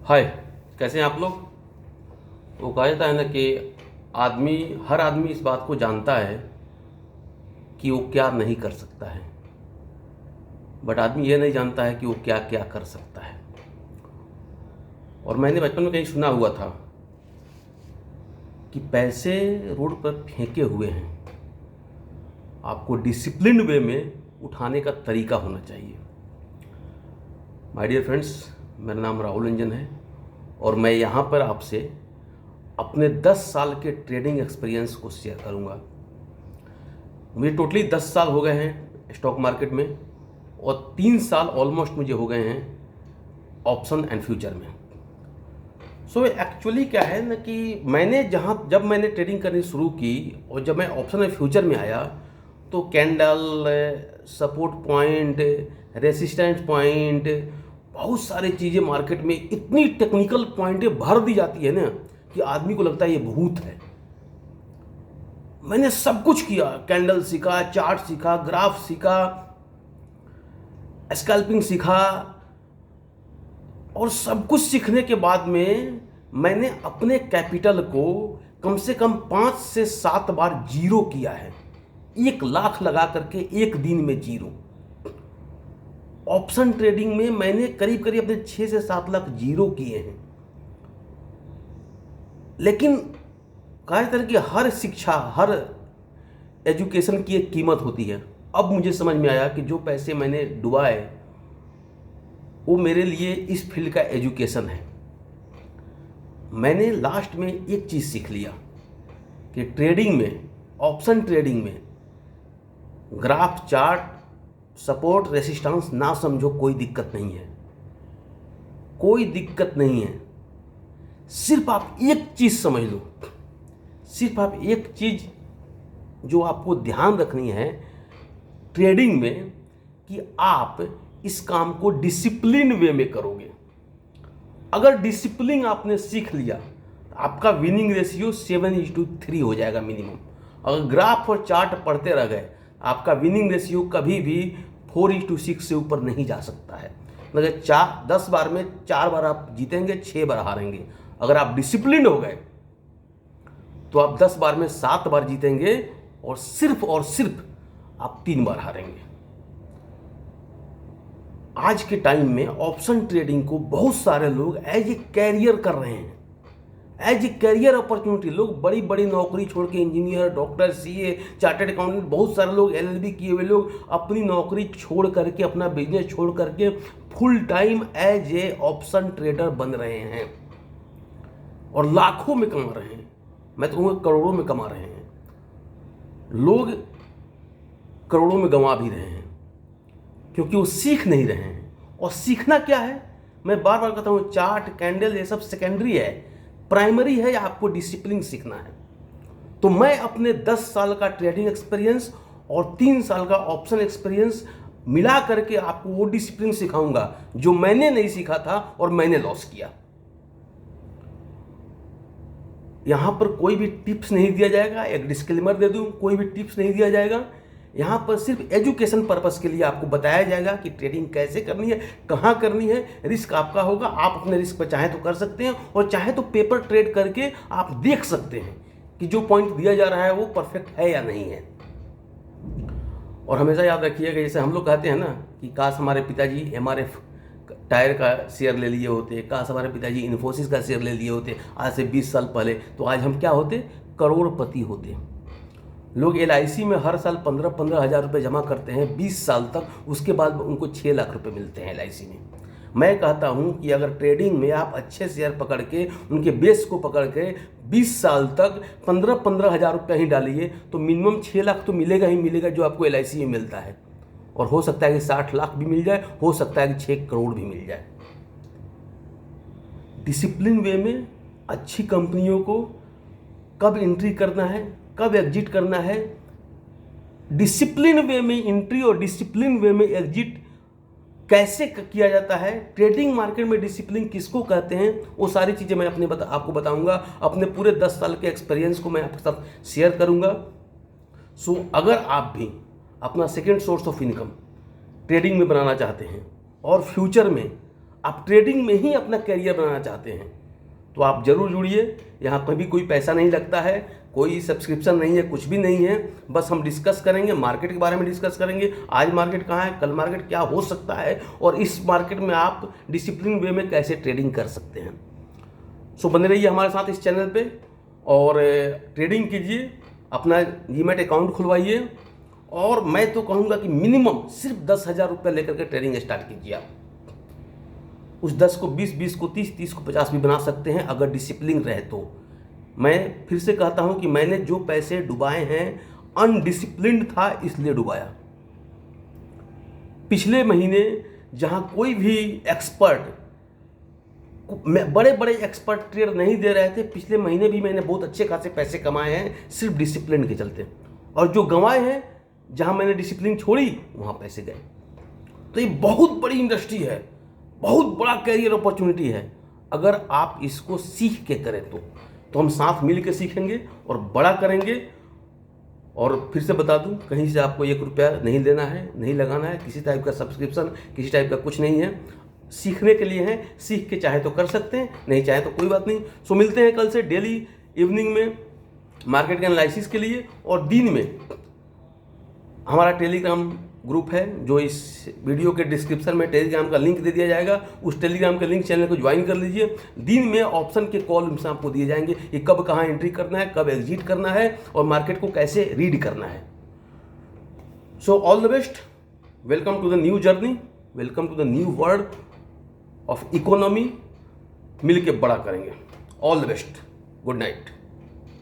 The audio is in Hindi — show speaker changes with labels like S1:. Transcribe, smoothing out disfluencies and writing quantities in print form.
S1: हाय, कैसे हैं आप लोग। वो कहा जाता है ना कि हर आदमी इस बात को जानता है कि वो क्या नहीं कर सकता है, बट आदमी ये नहीं जानता है कि वो क्या क्या कर सकता है। और मैंने बचपन में कहीं सुना हुआ था कि पैसे रोड पर फेंके हुए हैं, आपको डिसिप्लिन वे में उठाने का तरीका होना चाहिए। माय डियर फ्रेंड्स, मेरा नाम राहुल रंजन है और मैं यहाँ पर आपसे अपने 10 साल के ट्रेडिंग एक्सपीरियंस को शेयर करूँगा। मुझे टोटली 10 साल हो गए हैं स्टॉक मार्केट में और 3 साल ऑलमोस्ट मुझे हो गए हैं ऑप्शन एंड फ्यूचर में। सो एक्चुअली क्या है ना कि जब मैंने ट्रेडिंग करनी शुरू की और जब मैं ऑप्शन एंड फ्यूचर में आया तो candle, support point, resistance point, बहुत सारी चीज़ें मार्केट में इतनी टेक्निकल पॉइंटें भर दी जाती है ना कि आदमी को लगता है ये भूत है। मैंने सब कुछ किया, कैंडल सीखा, चार्ट सीखा, ग्राफ सीखा, स्कैल्पिंग सीखा और सब कुछ सीखने के बाद में मैंने अपने कैपिटल को कम से कम 5 से 7 बार जीरो किया है। 1 लाख लगा करके एक दिन में जीरो। ऑप्शन ट्रेडिंग में मैंने करीब करीब अपने 6 से 7 लाख जीरो किए हैं। लेकिन कहा जाता है कि हर शिक्षा, हर एजुकेशन की एक कीमत होती है। अब मुझे समझ में आया कि जो पैसे मैंने डुबाए वो मेरे लिए इस फील्ड का एजुकेशन है। मैंने लास्ट में एक चीज़ सीख लिया कि ट्रेडिंग में, ऑप्शन ट्रेडिंग में ग्राफ, चार्ट, सपोर्ट, रेसिस्टेंस ना समझो, कोई दिक्कत नहीं है, कोई दिक्कत नहीं है। सिर्फ आप एक चीज़ समझ लो, सिर्फ आप एक चीज़ जो आपको ध्यान रखनी है ट्रेडिंग में कि आप इस काम को डिसिप्लिन वे में करोगे। अगर डिसिप्लिन आपने सीख लिया तो आपका विनिंग रेशियो 7:3 हो जाएगा मिनिमम। अगर ग्राफ और चार्ट पढ़ते रह गए आपका विनिंग रेशियो कभी भी 4:6 से ऊपर नहीं जा सकता है। मतलब 10 बार में 4 बार आप जीतेंगे, 6 बार हारेंगे। अगर आप डिसिप्लिन हो गए तो आप 10 बार में 7 बार जीतेंगे और सिर्फ आप 3 बार हारेंगे। आज के टाइम में ऑप्शन ट्रेडिंग को बहुत सारे लोग एज ए कैरियर कर रहे हैं, एज ए कैरियर अपॉर्चुनिटी। लोग बड़ी बड़ी नौकरी छोड़ के, engineer, doctor, CA, chartered accountant, बहुत सारे लोग एलएलबी किए हुए लोग अपनी नौकरी छोड़ करके, अपना बिजनेस छोड़ करके full time as a option trader बन रहे हैं और लाखों में कमा रहे हैं। मैं तो कहूँगा करोड़ों में कमा रहे हैं। लोग करोड़ों में गंवा भी रहे हैं क्योंकि वो सीख नहीं रहे हैं। और सीखना क्या है, मैं बार बार कहता हूँ, चार्ट, कैंडल ये सब सेकेंडरी है, प्राइमरी है आपको डिसिप्लिन सीखना है। तो मैं अपने 10 साल का ट्रेडिंग एक्सपीरियंस और 3 साल का ऑप्शन एक्सपीरियंस मिला करके आपको वो डिसिप्लिन सिखाऊंगा जो मैंने नहीं सीखा था और मैंने लॉस किया। यहाँ पर कोई भी टिप्स नहीं दिया जाएगा, एक डिस्क्लेमर दे दूँ, कोई भी टिप्स नहीं दिया जाएगा। यहाँ पर सिर्फ एजुकेशन पर्पस के लिए आपको बताया जाएगा कि ट्रेडिंग कैसे करनी है, कहाँ करनी है। रिस्क आपका होगा, आप अपने रिस्क पर चाहे तो कर सकते हैं और चाहे तो पेपर ट्रेड करके आप देख सकते हैं कि जो पॉइंट दिया जा रहा है वो परफेक्ट है या नहीं है। और हमेशा याद रखिएगा, जैसे हम लोग कहते हैं ना कि काश हमारे पिताजी एमआरएफ टायर का शेयर ले लिए होते, काश हमारे पिताजी इन्फोसिस का शेयर ले लिए होते आज से 20 साल पहले, तो आज हम क्या होते, करोड़पति होते। लोग एलआईसी में हर साल 15-15 हज़ार रुपये जमा करते हैं 20 साल तक, उसके बाद उनको 6 लाख रुपए मिलते हैं एलआईसी में। मैं कहता हूं कि अगर ट्रेडिंग में आप अच्छे शेयर पकड़ के, उनके बेस को पकड़ के 20 साल तक 15-15 हज़ार रुपये ही डालिए तो मिनिमम 6 लाख तो मिलेगा ही मिलेगा जो आपको एलआईसी में मिलता है। और हो सकता है कि 60 लाख भी मिल जाए, हो सकता है कि 6 करोड़ भी मिल जाए। डिसिप्लिन वे में अच्छी कंपनियों को कब एंट्री करना है, कब एग्जिट करना है, डिसिप्लिन वे में एंट्री और डिसिप्लिन वे में एग्जिट कैसे किया जाता है, ट्रेडिंग मार्केट में डिसिप्लिन किसको कहते हैं, वो सारी चीज़ें मैं आपको बताऊंगा। अपने पूरे 10 साल के एक्सपीरियंस को मैं आपके साथ शेयर करूंगा। सो अगर आप भी अपना second source of income trading में बनाना चाहते हैं और फ्यूचर में आप ट्रेडिंग में ही अपना करियर बनाना चाहते हैं तो आप जरूर जुड़िए। यहाँ कभी कोई पैसा नहीं लगता है, कोई सब्सक्रिप्शन नहीं है, कुछ भी नहीं है। बस हम डिस्कस करेंगे, मार्केट के बारे में डिस्कस करेंगे, आज मार्केट कहाँ है, कल मार्केट क्या हो सकता है और इस मार्केट में आप डिसिप्लिन वे में कैसे ट्रेडिंग कर सकते हैं। सो बने रहिए हमारे साथ इस चैनल पे और ट्रेडिंग कीजिए, अपना डीमैट अकाउंट खुलवाइए और मैं तो कहूँगा कि मिनिमम सिर्फ 10,000 रुपये लेकर के ट्रेडिंग स्टार्ट कीजिए। आप उस 10 को 20, 20 को 30, 30 को 50 भी बना सकते हैं अगर डिसिप्लिन रहे तो। मैं फिर से कहता हूं कि मैंने जो पैसे डुबाए हैं अनडिसिप्लिन्ड था इसलिए डुबाया। पिछले महीने जहां कोई भी एक्सपर्ट, बड़े बड़े एक्सपर्ट ट्रेड नहीं दे रहे थे, पिछले महीने भी मैंने बहुत अच्छे खासे पैसे कमाए हैं सिर्फ डिसिप्लिन के चलते। और जो गंवाए हैं जहां मैंने डिसिप्लिन छोड़ी वहां पैसे गए। तो ये बहुत बड़ी इंडस्ट्री है, बहुत बड़ा कैरियर अपॉर्चुनिटी है अगर आप इसको सीख के करें तो हम साथ मिल के सीखेंगे और बड़ा करेंगे। और फिर से बता दूं, कहीं से आपको 1 रुपया नहीं लेना है, नहीं लगाना है, किसी टाइप का सब्सक्रिप्शन, किसी टाइप का कुछ नहीं है। सीखने के लिए है, सीख के चाहे तो कर सकते हैं, नहीं चाहे तो कोई बात नहीं। सो मिलते हैं कल से डेली इवनिंग में मार्केट के एनालिसिस के लिए। और दिन में हमारा टेलीग्राम ग्रुप है जो इस वीडियो के डिस्क्रिप्शन में टेलीग्राम का लिंक दे दिया जाएगा, उस टेलीग्राम के लिंक चैनल को ज्वाइन कर लीजिए। दिन में ऑप्शन के कॉलम्स आपको दिए जाएंगे कि कब कहाँ एंट्री करना है, कब एग्जिट करना है और मार्केट को कैसे रीड करना है। So all the best, welcome to the new journey, welcome to the new world of economy. मिल के बड़ा करेंगे। All the best, good night.